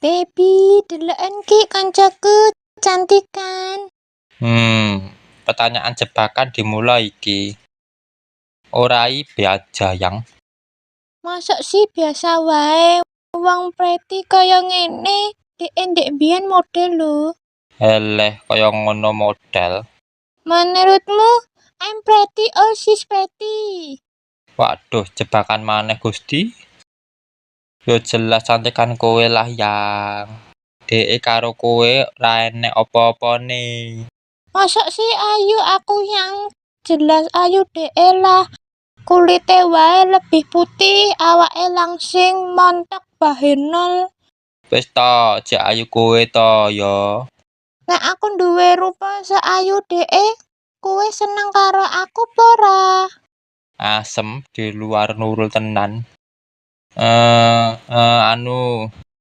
Baby, deloken ki kancaku cantik kan? Pertanyaan jebakan dimulai iki. Orai Beajayang. Masa sih biasa wae wong pretty kaya ngene, ndek mbiyen model lho. Eleh kaya ngono model. Menurutmu, I'm pretty or she's pretty? Waduh, jebakan maneh Gusti. Yo jelas cantikan kowe lah yang. Deke karo kowe ra enek apa-apane. Masa sih ayu aku yang jelas ayu dheke lah. Kulite wae lebih putih, awake langsing montok bahenol. Wis to, jek ayu kowe to yo. Nek aku duwe rupa seayu dheke, kowe seneng karo aku pora? Asem di luar nurul tenan. Anu